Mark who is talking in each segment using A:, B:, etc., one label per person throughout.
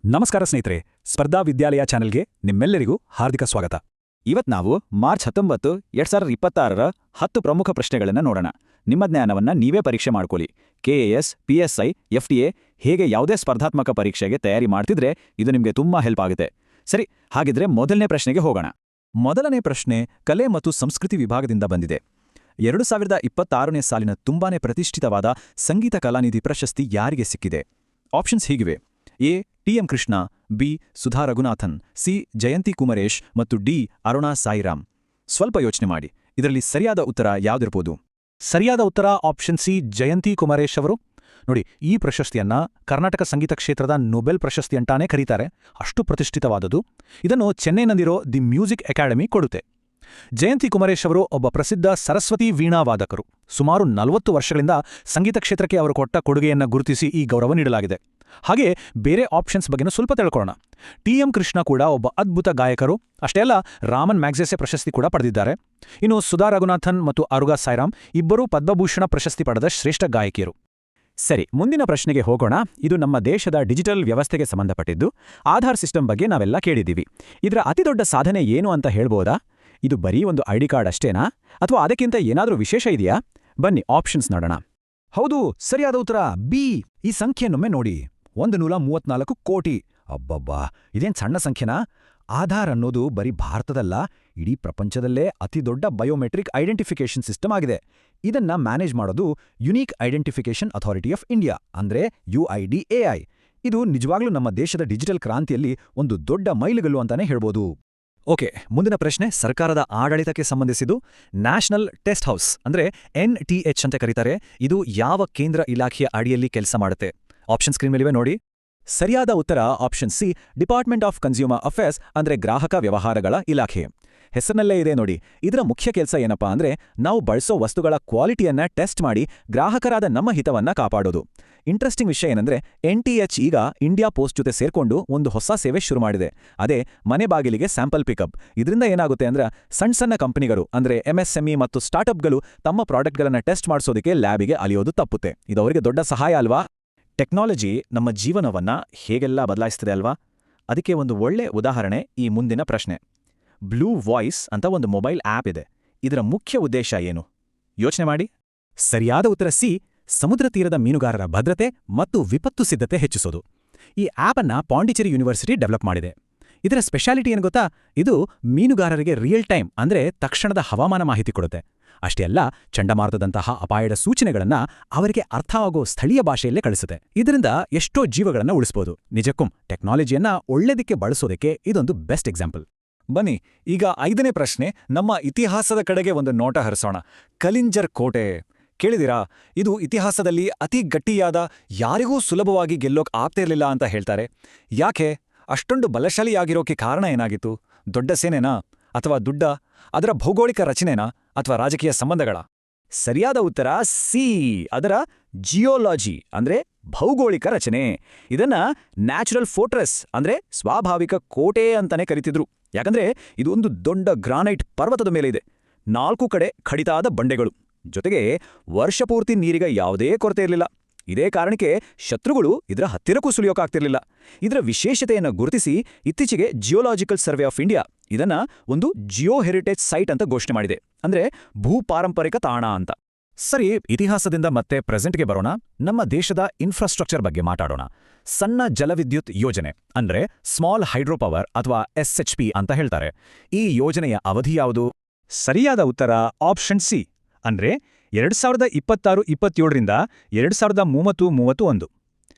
A: ನಮಸ್ಕಾರ ಸ್ನೇಹಿತರೆ, ಸ್ಪರ್ಧಾ ವಿದ್ಯಾಲಯ ಚಾನೆಲ್ಗೆ ನಿಮ್ಮೆಲ್ಲರಿಗೂ ಹಾರ್ದಿಕ ಸ್ವಾಗತ.
B: ಇವತ್ತು ನಾವು ಮಾರ್ಚ್ 19, 2026ರ 10 ಪ್ರಮುಖ ಪ್ರಶ್ನೆಗಳನ್ನು ನೋಡೋಣ. ನಿಮ್ಮ ಜ್ಞಾನವನ್ನು ನೀವೇ ಪರೀಕ್ಷೆ ಮಾಡ್ಕೊಳ್ಳಿ. KAS, PSI, FTA ಹೇಗೆ ಯಾವುದೇ ಸ್ಪರ್ಧಾತ್ಮಕ ಪರೀಕ್ಷೆಗೆ ತಯಾರಿ ಮಾಡ್ತಿದ್ರೆ ಇದು ನಿಮಗೆ ತುಂಬಾ ಹೆಲ್ಪ್ ಆಗುತ್ತೆ. ಸರಿ, ಹಾಗಿದ್ರೆ ಮೊದಲನೇ ಪ್ರಶ್ನೆಗೆ ಹೋಗೋಣ.
A: ಮೊದಲನೇ ಪ್ರಶ್ನೆ ಕಲೆ ಮತ್ತು ಸಂಸ್ಕೃತಿ ವಿಭಾಗದಿಂದ ಬಂದಿದೆ. 2026ನೇ ಸಾಲಿನ ತುಂಬಾನೇ ಪ್ರತಿಷ್ಠಿತವಾದ ಸಂಗೀತ ಕಲಾನಿಧಿ ಪ್ರಶಸ್ತಿ ಯಾರಿಗೆ ಸಿಕ್ಕಿದೆ? ಆಪ್ಷನ್ಸ್ ಹೀಗಿವೆ: A. TM Krishna, B. Sudha Raghunathan, C. Jayanthi Kumaresh ಮತ್ತು ಡಿ. ಅರುಣಾ ಸಾಯಿರಾಮ್. ಸ್ವಲ್ಪ ಯೋಚನೆ ಮಾಡಿ, ಇದರಲ್ಲಿ ಸರಿಯಾದ ಉತ್ತರ ಯಾವುದಿರಬಹುದು? ಸರಿಯಾದ ಉತ್ತರ ಆಪ್ಷನ್ ಸಿ, ಜಯಂತಿ ಕುಮರೇಶ್ ಅವರು. ನೋಡಿ, ಈ ಪ್ರಶಸ್ತಿಯನ್ನ ಕರ್ನಾಟಕ ಸಂಗೀತ ಕ್ಷೇತ್ರದ ನೊಬೆಲ್ ಪ್ರಶಸ್ತಿ ಅಂತಾನೇ ಕರೀತಾರೆ. ಅಷ್ಟು ಪ್ರತಿಷ್ಠಿತವಾದದು. ಇದನ್ನು ಚೆನ್ನೈನಲ್ಲಿರೋ ದಿ ಮ್ಯೂಸಿಕ್ ಅಕಾಡೆಮಿ ಕೊಡುತ್ತೆ. ಜಯಂತಿ ಕುಮರೇಶ್ ಅವರು ಒಬ್ಬ ಪ್ರಸಿದ್ಧ ಸರಸ್ವತಿ ವೀಣಾವಾದಕರು. ಸುಮಾರು 40 ವರ್ಷಗಳಿಂದ ಸಂಗೀತ ಕ್ಷೇತ್ರಕ್ಕೆ ಅವರು ಕೊಟ್ಟ ಕೊಡುಗೆಯನ್ನು ಗುರುತಿಸಿ ಈ ಗೌರವ ನೀಡಲಾಗಿದೆ. ಹಾಗೆ ಬೇರೆ ಆಪ್ಷನ್ಸ್ ಬಗ್ಗೆನೂ ಸ್ವಲ್ಪ ತಿಳ್ಕೊಳ್ಳೋಣ. TM ಕೃಷ್ಣ ಕೂಡ ಒಬ್ಬ ಅದ್ಭುತ ಗಾಯಕರು. ಅಷ್ಟೇ ಅಲ್ಲ, ರಾಮನ್ ಮ್ಯಾಗ್ಸೆಸೆ ಪ್ರಶಸ್ತಿ ಕೂಡ ಪಡೆದಿದ್ದಾರೆ. ಇನ್ನು ಸುಧಾ ರಘುನಾಥನ್ ಮತ್ತು ಅರುಣಾ ಸಾಯಿರಾಮ್ ಇಬ್ಬರೂ ಪದ್ಮಭೂಷಣ ಪ್ರಶಸ್ತಿ ಪಡೆದ ಶ್ರೇಷ್ಠ ಗಾಯಕಿಯರು.
B: ಸರಿ, ಮುಂದಿನ ಪ್ರಶ್ನೆಗೆ ಹೋಗೋಣ. ಇದು ನಮ್ಮ ದೇಶದ ಡಿಜಿಟಲ್ ವ್ಯವಸ್ಥೆಗೆ ಸಂಬಂಧಪಟ್ಟಿದ್ದು. ಆಧಾರ್ ಸಿಸ್ಟಮ್ ಬಗ್ಗೆ ನಾವೆಲ್ಲ ಕೇಳಿದ್ದೀವಿ. ಇದರ ಅತಿದೊಡ್ಡ ಸಾಧನೆ ಏನು ಅಂತ ಹೇಳ್ಬೋದಾ? ಇದು ಬರೀ ಒಂದು ID ಕಾರ್ಡ್ ಅಷ್ಟೇನಾ, ಅಥವಾ ಅದಕ್ಕಿಂತ ಏನಾದರೂ ವಿಶೇಷ ಇದೆಯಾ? ಬನ್ನಿ ಆಪ್ಷನ್ಸ್ ನೋಡೋಣ.
A: ಹೌದು, ಸರಿಯಾದ ಉತ್ತರ ಬಿ. ಈ ಸಂಖ್ಯೆಯನ್ನೊಮ್ಮೆ ನೋಡಿ, 134 ಕೋಟಿ. ಅಬ್ಬಬ್ಬಾ, ಇದೇನ್ ಸಣ್ಣ ಸಂಖ್ಯೆನಾ? ಆಧಾರ್ ಅನ್ನೋದು ಬರೀ ಭಾರತದಲ್ಲ, ಇಡೀ ಪ್ರಪಂಚದಲ್ಲೇ ಅತಿದೊಡ್ಡ ಬಯೋಮೆಟ್ರಿಕ್ ಐಡೆಂಟಿಫಿಕೇಷನ್ ಸಿಸ್ಟಮ್ ಆಗಿದೆ. ಇದನ್ನ ಮ್ಯಾನೇಜ್ ಮಾಡೋದು unique identification authority of India, ಅಂದ್ರೆ UIDAI. ಇದು ನಿಜವಾಗ್ಲೂ ನಮ್ಮ ದೇಶದ ಡಿಜಿಟಲ್ ಕ್ರಾಂತಿಯಲ್ಲಿ ಒಂದು ದೊಡ್ಡ ಮೈಲಿಗಲ್ಲು ಅಂತಾನೆ ಹೇಳ್ಬೋದು. ಓಕೆ, ಮುಂದಿನ ಪ್ರಶ್ನೆ ಸರ್ಕಾರದ ಆಡಳಿತಕ್ಕೆ ಸಂಬಂಧಿಸಿದ್ದು. ನ್ಯಾಷನಲ್ ಟೆಸ್ಟ್ ಹೌಸ್ ಅಂದ್ರೆ NTH ಅಂತ ಕರೀತಾರೆ. ಇದು ಯಾವ ಕೇಂದ್ರ ಇಲಾಖೆಯ ಅಡಿಯಲ್ಲಿ ಕೆಲಸ ಮಾಡುತ್ತೆ? ಆಪ್ಷನ್ ಸ್ಕ್ರೀನ್ ಮೇಲಿವೆ ನೋಡಿ. ಸರಿಯಾದ ಉತ್ತರ option C, department of consumer affairs ಅಂದ್ರೆ ಗ್ರಾಹಕ ವ್ಯವಹಾರಗಳ ಇಲಾಖೆ. ಹೆಸರಿನಲ್ಲೇ ಇದೆ ನೋಡಿ. ಇದರ ಮುಖ್ಯ ಕೆಲಸ ಏನಪ್ಪಾ ಅಂದ್ರೆ ನಾವು ಬಳಸೋ ವಸ್ತುಗಳ ಕ್ವಾಲಿಟಿಯನ್ನ ಟೆಸ್ಟ್ ಮಾಡಿ ಗ್ರಾಹಕರಾದ ನಮ್ಮ ಹಿತವನ್ನ ಕಾಪಾಡೋದು. ಇಂಟ್ರೆಸ್ಟಿಂಗ್ ವಿಷಯ ಏನಂದ್ರೆ NTH ಈಗ ಇಂಡಿಯಾ ಪೋಸ್ಟ್ ಜೊತೆ ಸೇರ್ಕೊಂಡು ಒಂದು ಹೊಸ ಸೇವೆ ಶುರು ಮಾಡಿದೆ. ಅದೇ ಮನೆ ಬಾಗಿಲಿಗೆ ಸ್ಯಾಂಪಲ್ ಪಿಕಪ್. ಇದರಿಂದ ಏನಾಗುತ್ತೆ ಅಂದ್ರೆ ಸಣ್ಣ ಸಣ್ಣ ಕಂಪನಿಗಳು ಅಂದ್ರೆ MSME ಮತ್ತು ಸ್ಟಾರ್ಟ್ಅಪ್ಗಳು ತಮ್ಮ ಪ್ರಾಡಕ್ಟ್ಗಳನ್ನ ಟೆಸ್ಟ್ ಮಾಡಿಸೋದಕ್ಕೆ ಲ್ಯಾಬಿಗೆ ಅಲಿಯೋದು ತಪ್ಪುತ್ತೆ. ಇದು ಅವರಿಗೆ ದೊಡ್ಡ ಸಹಾಯ ಅಲ್ವಾ? ಟೆಕ್ನಾಲಜಿ ನಮ್ಮ ಜೀವನವನ್ನ ಹೇಗೆಲ್ಲ ಬದಲಾಯಿಸ್ತಿದೆ ಅಲ್ವಾ? ಅದಕ್ಕೆ ಒಂದು ಒಳ್ಳೆ ಉದಾಹರಣೆ ಈ ಮುಂದಿನ ಪ್ರಶ್ನೆ. ಬ್ಲೂ ವಾಯ್ಸ್ ಅಂತ ಒಂದು ಮೊಬೈಲ್ ಆಪ್ ಇದೆ. ಇದರ ಮುಖ್ಯ ಉದ್ದೇಶ ಏನು? ಯೋಚನೆ ಮಾಡಿ. ಸರಿಯಾದ ಉತ್ತರ ಸಿ, ಸಮುದ್ರ ತೀರದ ಮೀನುಗಾರರ ಭದ್ರತೆ ಮತ್ತು ವಿಪತ್ತು ಸಿದ್ಧತೆ ಹೆಚ್ಚಿಸೋದು. ಈ ಆಪ್ ಅನ್ನ ಪಾಂಡಿಚೇರಿ ಯೂನಿವರ್ಸಿಟಿ ಡೆವಲಪ್ ಮಾಡಿದೆ. ಇದರ ಸ್ಪೆಷಾಲಿಟಿ ಏನು ಗೊತ್ತಾ? ಇದು ಮೀನುಗಾರರಿಗೆ ರಿಯಲ್ ಟೈಮ್ ಅಂದ್ರೆ ತಕ್ಷಣದ ಹವಾಮಾನ ಮಾಹಿತಿ ಕೊಡುತ್ತೆ. ಅಷ್ಟೇ ಅಲ್ಲ, ಚಂಡಮಾರುತದಂತಹ ಅಪಾಯದ ಸೂಚನೆಗಳನ್ನ ಅವರಿಗೆ ಅರ್ಥವಾಗೋ ಸ್ಥಳೀಯ ಭಾಷೆಯಲ್ಲೇ ಕಳಿಸುತ್ತೆ. ಇದರಿಂದ ಎಷ್ಟೋ ಜೀವಗಳನ್ನ ಉಳಿಸಬಹುದು. ನಿಜಕ್ಕೂ ಟೆಕ್ನಾಲಜಿಯನ್ನ ಒಳ್ಳೆದಕ್ಕೆ ಬಳಸೋದಕ್ಕೆ ಇದೊಂದು ಬೆಸ್ಟ್ ಎಕ್ಸಾಂಪಲ್.
C: ಬನ್ನಿ, ಈಗ 5ನೇ ಪ್ರಶ್ನೆ. ನಮ್ಮ ಇತಿಹಾಸದ ಕಡೆಗೆ ಒಂದು ನೋಟ ಹರಿಸೋಣ. ಕಲಿಂಜರ್ ಕೋಟೆ ಕೇಳಿದಿರಾ? ಇದು ಇತಿಹಾಸದಲ್ಲಿ ಅತಿ ಗಟ್ಟಿಯಾದ, ಯಾರಿಗೂ ಸುಲಭವಾಗಿ ಗೆಲ್ಲೋಕ್ ಆಗ್ತಿರ್ಲಿಲ್ಲ ಅಂತ ಹೇಳ್ತಾರೆ. ಯಾಕೆ? ಅಷ್ಟೊಂದು ಬಲಶಾಲಿಯಾಗಿರೋಕೆ ಕಾರಣ ಏನಾಗಿತ್ತು? ದೊಡ್ಡ ಸೇನೆನಾ, ಅಥವಾ ದುಡ್ಡ, ಅದರ ಭೌಗೋಳಿಕ ರಚನೆನಾ, ಅಥವಾ ರಾಜಕೀಯ ಸಂಬಂಧಗಳ?
B: ಸರಿಯಾದ ಉತ್ತರ ಸಿ, ಅದರ ಜಿಯೋಲಾಜಿ ಅಂದ್ರೆ ಭೌಗೋಳಿಕ ರಚನೆ. ಇದನ್ನ ನ್ಯಾಚುರಲ್ ಫೋರ್ಟ್ರೆಸ್ ಅಂದ್ರೆ ಸ್ವಾಭಾವಿಕ ಕೋಟೆ ಅಂತಾನೆ ಕರಿತಿದ್ರು. ಯಾಕಂದ್ರೆ ಇದು ಒಂದು ದೊಡ್ಡ ಗ್ರಾನೈಟ್ ಪರ್ವತದ ಮೇಲೆ ಇದೆ. 4 ಕಡೆ ಖಡಿತಾದ ಬಂಡೆಗಳು, ಜೊತೆಗೆ ವರ್ಷಪೂರ್ತಿ ನೀರಿಗೆ ಯಾವುದೇ ಕೊರತೆ ಇರಲಿಲ್ಲ. ಇದೇ ಕಾರಣಕ್ಕೆ ಶತ್ರುಗಳು ಇದರ ಹತ್ತಿರಕ್ಕೂ ಸುಳಿಯೋಕಾಗ್ತಿರ್ಲಿಲ್ಲ. ಇದರ ವಿಶೇಷತೆಯನ್ನು ಗುರುತಿಸಿ ಇತ್ತೀಚೆಗೆ ಜಿಯೋಲಾಜಿಕಲ್ ಸರ್ವೆ ಆಫ್ ಇಂಡಿಯಾ ಇದನ್ನ ಒಂದು ಜಿಯೋ ಹೆರಿಟೇಜ್ ಸೈಟ್ ಅಂತ ಘೋಷಣೆ ಮಾಡಿದೆ. ಅಂದ್ರೆ ಭೂ ಪಾರಂಪರಿಕ ತಾಣ ಅಂತ.
A: ಸರಿ, ಇತಿಹಾಸದಿಂದ ಮತ್ತೆ ಪ್ರೆಸೆಂಟ್ಗೆ ಬರೋಣ. ನಮ್ಮ ದೇಶದ ಇನ್ಫ್ರಾಸ್ಟ್ರಕ್ಚರ್ ಬಗ್ಗೆ ಮಾತಾಡೋಣ. ಸಣ್ಣ ಜಲವಿದ್ಯುತ್ ಯೋಜನೆ ಅಂದ್ರೆ ಸ್ಮಾಲ್ ಹೈಡ್ರೋ ಪವರ್ ಅಥವಾ SHP ಅಂತ ಹೇಳ್ತಾರೆ. ಈ ಯೋಜನೆಯ ಅವಧಿ ಯಾವುದು? ಸರಿಯಾದ ಉತ್ತರ ಆಪ್ಷನ್ ಸಿ, ಅಂದ್ರೆ 2026-27ರಿಂದ 2030-31.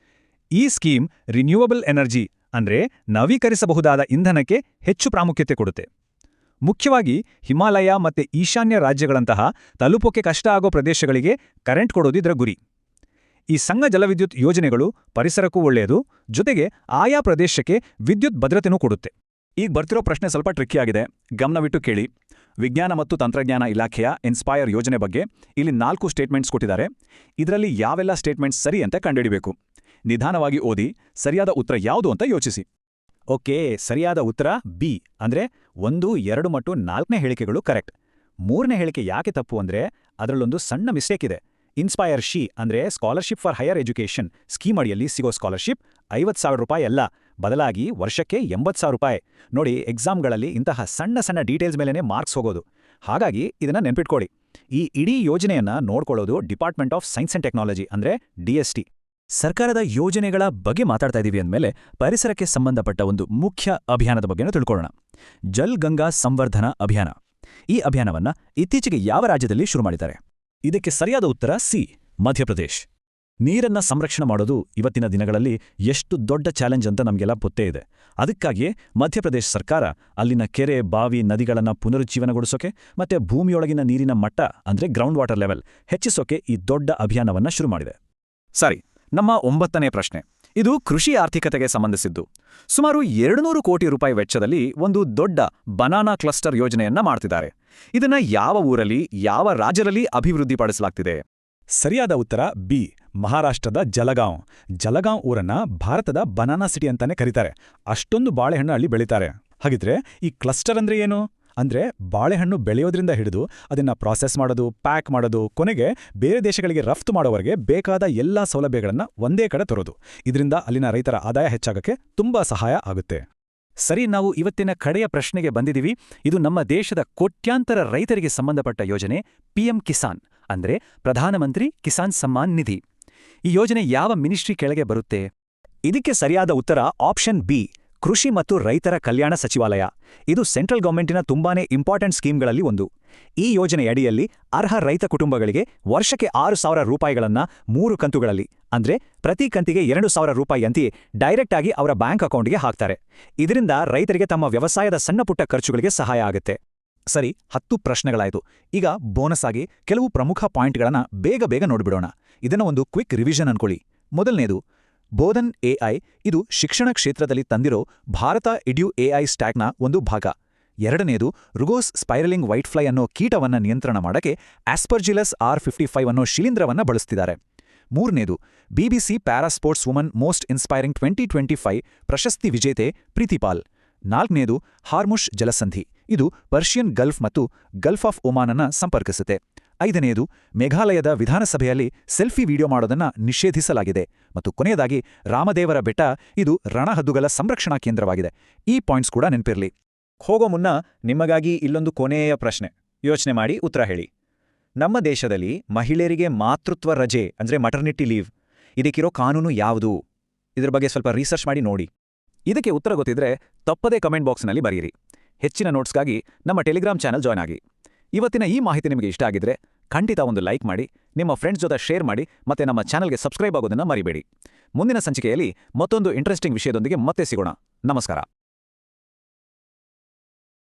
A: ಈ ಸ್ಕೀಮ್ ರಿನ್ಯೂವಬಲ್ ಎನರ್ಜಿ ಅಂದ್ರೆ ನವೀಕರಿಸಬಹುದಾದ ಇಂಧನಕ್ಕೆ ಹೆಚ್ಚು ಪ್ರಾಮುಖ್ಯತೆ ಕೊಡುತ್ತೆ. ಮುಖ್ಯವಾಗಿ ಹಿಮಾಲಯ ಮತ್ತೆ ಈಶಾನ್ಯ ರಾಜ್ಯಗಳಂತಹ ತಲುಪೋಕೆ ಕಷ್ಟ ಆಗೋ ಪ್ರದೇಶಗಳಿಗೆ ಕರೆಂಟ್ ಕೊಡೋದು ಇದರ ಗುರಿ. ಈ ಸಣ್ಣ ಜಲವಿದ್ಯುತ್ ಯೋಜನೆಗಳು ಪರಿಸರಕ್ಕೂ ಒಳ್ಳೆಯದು, ಜೊತೆಗೆ ಆಯಾ ಪ್ರದೇಶಕ್ಕೆ ವಿದ್ಯುತ್ ಭದ್ರತೆನೂ ಕೊಡುತ್ತೆ.
C: ಈಗ ಬರ್ತಿರೋ ಪ್ರಶ್ನೆ ಸ್ವಲ್ಪ ಟ್ರಿಕ್ಕಿಯಾಗಿದೆ, ಗಮನವಿಟ್ಟು ಕೇಳಿ. ವಿಜ್ಞಾನ ಮತ್ತು ತಂತ್ರಜ್ಞಾನ ಇಲಾಖೆಯ ಇನ್ಸ್ಪೈರ್ ಯೋಜನೆ ಬಗ್ಗೆ ಇಲ್ಲಿ 4 ಸ್ಟೇಟ್ಮೆಂಟ್ಸ್ ಕೊಟ್ಟಿದ್ದಾರೆ. ಇದರಲ್ಲಿ ಯಾವೆಲ್ಲ ಸ್ಟೇಟ್ಮೆಂಟ್ಸ್ ಸರಿ ಅಂತ ಕಂಡುಹಿಡಿಬೇಕು. ನಿಧಾನವಾಗಿ ಓದಿ, ಸರಿಯಾದ ಉತ್ತರ ಯಾವುದು ಅಂತ ಯೋಚಿಸಿ.
B: ಓಕೆ, ಸರಿಯಾದ ಉತ್ತರ ಬಿ, ಅಂದ್ರೆ 1, 2 ಮತ್ತು 4ನೇ ಹೇಳಿಕೆಗಳು ಕರೆಕ್ಟ್. 3ನೇ ಹೇಳಿಕೆ ಯಾಕೆ ತಪ್ಪು ಅಂದ್ರೆ ಅದರಲ್ಲೊಂದು ಸಣ್ಣ ಮಿಸ್ಟೇಕ್ ಇದೆ. ಇನ್ಸ್ಪೈರ್ ಶಿ ಅಂದ್ರೆ scholarship for higher education scheme ಅಡಿಯಲ್ಲಿ ಸಿಗೋ ಸ್ಕಾಲರ್ಶಿಪ್ 50,000 ರೂಪಾಯಿ ಅಲ್ಲ,
C: ಬದಲಾಗಿ ವರ್ಷಕ್ಕೆ 80,000 ರೂಪಾಯಿ. ನೋಡಿ, ಎಕ್ಸಾಮ್ಗಳಲ್ಲಿ ಇಂತಹ ಸಣ್ಣ ಸಣ್ಣ ಡೀಟೇಲ್ಸ್ ಮೇಲೆನೇ ಮಾರ್ಕ್ಸ್ ಹೋಗೋದು. ಹಾಗಾಗಿ ಇದನ್ನ ನೆನ್ಪಿಟ್ಕೊಳ್ಳಿ. ಈ ಇಡೀ ಯೋಜನೆಯನ್ನ ನೋಡ್ಕೊಳ್ಳೋದು department of science and technology ಅಂದ್ರೆ DST.
B: ಸರ್ಕಾರದ ಯೋಜನೆಗಳ ಬಗ್ಗೆ ಮಾತಾಡ್ತಾ ಇದೀವಿ ಅಂದಮೇಲೆ ಪರಿಸರಕ್ಕೆ ಸಂಬಂಧಪಟ್ಟ ಒಂದು ಮುಖ್ಯ ಅಭಿಯಾನದ ಬಗ್ಗೆನೂ ತಿಳ್ಕೊಳ್ಳೋಣ. ಜಲ್ ಗಂಗಾ ಸಂವರ್ಧನಾ ಅಭಿಯಾನ. ಈ ಅಭಿಯಾನವನ್ನ ಇತ್ತೀಚೆಗೆ ಯಾವ ರಾಜ್ಯದಲ್ಲಿ ಶುರು ಮಾಡಿದ್ದಾರೆ? ಇದಕ್ಕೆ ಸರಿಯಾದ ಉತ್ತರ ಸಿ, ಮಧ್ಯಪ್ರದೇಶ್. ನೀರನ್ನ ಸಂರಕ್ಷಣೆ ಮಾಡೋದು ಇವತ್ತಿನ ದಿನಗಳಲ್ಲಿ ಎಷ್ಟು ದೊಡ್ಡ ಚಾಲೆಂಜ್ ಅಂತ ನಮಗೆಲ್ಲ ಗೊತ್ತೇ ಇದೆ. ಅದಕ್ಕಾಗಿಯೇ ಮಧ್ಯಪ್ರದೇಶ ಸರ್ಕಾರ ಅಲ್ಲಿನ ಕೆರೆ, ಬಾವಿ, ನದಿಗಳನ್ನ ಪುನರುಜ್ಜೀವನಗೊಳಿಸೋಕೆ ಮತ್ತೆ ಭೂಮಿಯೊಳಗಿನ ನೀರಿನ ಮಟ್ಟ ಅಂದ್ರೆ ಗ್ರೌಂಡ್ ವಾಟರ್ ಲೆವೆಲ್ ಹೆಚ್ಚಿಸೋಕೆ ಈ ದೊಡ್ಡ ಅಭಿಯಾನವನ್ನ ಶುರು ಮಾಡಿದೆ.
C: ಸರಿ, ನಮ್ಮ 9ನೇ ಪ್ರಶ್ನೆ. ಇದು ಕೃಷಿ ಆರ್ಥಿಕತೆಗೆ ಸಂಬಂಧಿಸಿದ್ದು. ಸುಮಾರು 200 ಕೋಟಿ ರೂಪಾಯಿ ವೆಚ್ಚದಲ್ಲಿ ಒಂದು ದೊಡ್ಡ ಬನಾನಾ ಕ್ಲಸ್ಟರ್ ಯೋಜನೆಯನ್ನ ಮಾಡ್ತಿದ್ದಾರೆ. ಇದನ್ನ ಯಾವ ಊರಲ್ಲಿ, ಯಾವ ರಾಜ್ಯದಲ್ಲಿ ಅಭಿವೃದ್ಧಿಪಡಿಸಲಾಗ್ತಿದೆ?
A: ಸರಿಯಾದ ಉತ್ತರ ಬಿ, ಮಹಾರಾಷ್ಟ್ರದ ಜಲಗಾಂವ್. ಜಲಗಾಂವ್ ಊರನ್ನ ಭಾರತದ ಬನಾನಾ ಸಿಟಿ ಅಂತಾನೆ ಕರೀತಾರೆ. ಅಷ್ಟೊಂದು ಬಾಳೆಹಣ್ಣು ಅಲ್ಲಿ ಬೆಳೀತಾರೆ. ಹಾಗಿದ್ರೆ ಈ ಕ್ಲಸ್ಟರ್ ಅಂದ್ರೆ ಏನು? ಅಂದ್ರೆ ಬಾಳೆಹಣ್ಣು ಬೆಳೆಯೋದ್ರಿಂದ ಹಿಡಿದು ಅದನ್ನ ಪ್ರಾಸೆಸ್ ಮಾಡೋದು, ಪ್ಯಾಕ್ ಮಾಡೋದು, ಕೊನೆಗೆ ಬೇರೆ ದೇಶಗಳಿಗೆ ರಫ್ತು ಮಾಡೋವರೆಗೆ ಬೇಕಾದ ಎಲ್ಲಾ ಸೌಲಭ್ಯಗಳನ್ನ ಒಂದೇ ಕಡೆ ತರೋದು. ಇದರಿಂದ ಅಲ್ಲಿನ ರೈತರ ಆದಾಯ ಹೆಚ್ಚಾಗಕ್ಕೆ ತುಂಬಾ ಸಹಾಯ ಆಗುತ್ತೆ.
B: ಸರಿ, ನಾವು ಇವತ್ತಿನ ಕಡೆಯ ಪ್ರಶ್ನೆಗೆ ಬಂದಿದ್ದೀವಿ. ಇದು ನಮ್ಮ ದೇಶದ ಕೋಟ್ಯಾಂತರ ರೈತರಿಗೆ ಸಂಬಂಧಪಟ್ಟ ಯೋಜನೆ PM ಕಿಸಾನ್ ಅಂದ್ರೆ ಪ್ರಧಾನಮಂತ್ರಿ ಕಿಸಾನ್ ಸಮ್ಮಾನ್ ನಿಧಿ. ಈ ಯೋಜನೆ ಯಾವ ಮಿನಿಸ್ಟ್ರಿ ಕೆಳಗೆ ಬರುತ್ತೆ?
C: ಇದಕ್ಕೆ ಸರಿಯಾದ ಉತ್ತರ ಆಪ್ಷನ್ ಬಿ, ಕೃಷಿ ಮತ್ತು ರೈತರ ಕಲ್ಯಾಣ ಸಚಿವಾಲಯ. ಇದು ಸೆಂಟ್ರಲ್ ಗವರ್ಮೆಂಟಿನ ತುಂಬಾನೇ ಇಂಪಾರ್ಟೆಂಟ್ ಸ್ಕೀಮ್ಗಳಲ್ಲಿ ಒಂದು. ಈ ಯೋಜನೆಯಡಿಯಲ್ಲಿ ಅರ್ಹ ರೈತ ಕುಟುಂಬಗಳಿಗೆ ವರ್ಷಕ್ಕೆ 6,000 ರೂಪಾಯಿಗಳನ್ನ 3 ಕಂತುಗಳಲ್ಲಿ ಅಂದ್ರೆ ಪ್ರತಿ ಕಂತಿಗೆ 2,000 ರೂಪಾಯಿ ಅಂತೆಯೇ ಡೈರೆಕ್ಟ್ ಆಗಿ ಅವರ ಬ್ಯಾಂಕ್ ಅಕೌಂಟ್ಗೆ ಹಾಕ್ತಾರೆ. ಇದರಿಂದ ರೈತರಿಗೆ ತಮ್ಮ ವ್ಯವಸಾಯದ ಸಣ್ಣಪುಟ್ಟ ಖರ್ಚುಗಳಿಗೆ ಸಹಾಯ ಆಗುತ್ತೆ.
A: ಸರಿ, 10 ಪ್ರಶ್ನೆಗಳಾಯ್ತು. ಈಗ ಬೋನಸ್ ಆಗಿ ಕೆಲವು ಪ್ರಮುಖ ಪಾಯಿಂಟ್ಗಳನ್ನ ಬೇಗ ನೋಡ್ಬಿಡೋಣ. ಇದನ್ನ ಒಂದು ಕ್ವಿಕ್ ರಿವಿಷನ್ ಅನ್ಕೊಳ್ಳಿ. ಮೊದಲನೇದು, ಬೋಧನ್ AI ಇದು ಶಿಕ್ಷಣ ಕ್ಷೇತ್ರದಲ್ಲಿ ತಂದಿರೋ ಭಾರತ ಎಡ್ಯು AI ಸ್ಟ್ಯಾಕ್ನ ಒಂದು ಭಾಗ. ಎರಡನೇದು, ರುಗೋಸ್ ಸ್ಪೈರಲಿಂಗ್ ವೈಟ್ಫ್ಲೈ ಅನ್ನೋ ಕೀಟವನ್ನ ನಿಯಂತ್ರಣ ಮಾಡಕ್ಕೆ ಆಸ್ಪರ್ಜಿಲಸ್ R55 ಅನ್ನೋ ಶಿಲೀಂಧ್ರವನ್ನ ಬಳಸ್ತಿದ್ದಾರೆ. ಮೂರನೇದು, BBC ಪ್ಯಾರಾಸ್ಪೋರ್ಟ್ಸ್ ವುಮನ್ ಮೋಸ್ಟ್ ಇನ್ಸ್ಪೈರಿಂಗ್ 2025 ಪ್ರಶಸ್ತಿ ವಿಜೇತೆ ಪ್ರೀತಿಪಾಲ್. ನಾಲ್ಕನೇದು, ಹಾರ್ಮುಷ್ ಜಲಸಂಧಿ. ಇದು ಪರ್ಷಿಯನ್ ಗಲ್ಫ್ ಮತ್ತು ಗಲ್ಫ್ ಆಫ್ ಒಮಾನನ್ನ ಸಂಪರ್ಕಿಸುತ್ತೆ. ಐದನೆಯದು, ಮೇಘಾಲಯದ ವಿಧಾನಸಭೆಯಲ್ಲಿ ಸೆಲ್ಫಿ ವಿಡಿಯೋ ಮಾಡೋದನ್ನ ನಿಷೇಧಿಸಲಾಗಿದೆ. ಮತ್ತು ಕೊನೆಯದಾಗಿ, ರಾಮದೇವರ ಬೆಟ್ಟ ಇದು ರಣಹದ್ದುಗಳ ಸಂರಕ್ಷಣಾ ಕೇಂದ್ರವಾಗಿದೆ. ಈ ಪಾಯಿಂಟ್ಸ್ ಕೂಡ ನೆನಪಿರ್ಲಿ.
C: ಹೋಗೋ ಮುನ್ನ ನಿಮಗಾಗಿ ಇಲ್ಲೊಂದು ಕೊನೆಯ ಪ್ರಶ್ನೆ. ಯೋಚನೆ ಮಾಡಿ ಉತ್ತರ ಹೇಳಿ. ನಮ್ಮ ದೇಶದಲ್ಲಿ ಮಹಿಳೆಯರಿಗೆ ಮಾತೃತ್ವ ರಜೆ ಅಂದ್ರೆ ಮಟರ್ನಿಟಿ ಲೀವ್ ಇದಕ್ಕಿರೋ ಕಾನೂನು ಯಾವುದು? ಇದ್ರ ಬಗ್ಗೆ ಸ್ವಲ್ಪ ರಿಸರ್ಚ್ ಮಾಡಿ ನೋಡಿ.
B: ಇದಕ್ಕೆ ಉತ್ತರ ಗೊತ್ತಿದ್ರೆ ತಪ್ಪದೇ ಕಮೆಂಟ್ ಬಾಕ್ಸ್ನಲ್ಲಿ ಬರೆಯಿರಿ. ಹೆಚ್ಚಿನ ನೋಟ್ಸ್ಗಾಗಿ ನಮ್ಮ ಟೆಲಿಗ್ರಾಮ್ ಚಾನೆಲ್ ಜಾಯ್ನ್ ಆಗಿ. ಇವತ್ತಿನ ಈ ಮಾಹಿತಿ ನಿಮಗೆ ಇಷ್ಟ ಆಗಿದ್ರೆ ಖಂಡಿತ ಒಂದು ಲೈಕ್ ಮಾಡಿ, ನಿಮ್ಮ ಫ್ರೆಂಡ್ಸ್ ಜೊತೆ ಶೇರ್ ಮಾಡಿ, ಮತ್ತೆ ನಮ್ಮ ಚಾನೆಲ್ಗೆ ಸಬ್ಸ್ಕ್ರೈಬ್ ಆಗೋದನ್ನ ಮರಿಬೇಡಿ. ಮುಂದಿನ ಸಂಚಿಕೆಯಲ್ಲಿ ಮತ್ತೊಂದು ಇಂಟ್ರೆಸ್ಟಿಂಗ್ ವಿಷಯದೊಂದಿಗೆ ಮತ್ತೆ ಸಿಗೋಣ. ನಮಸ್ಕಾರ.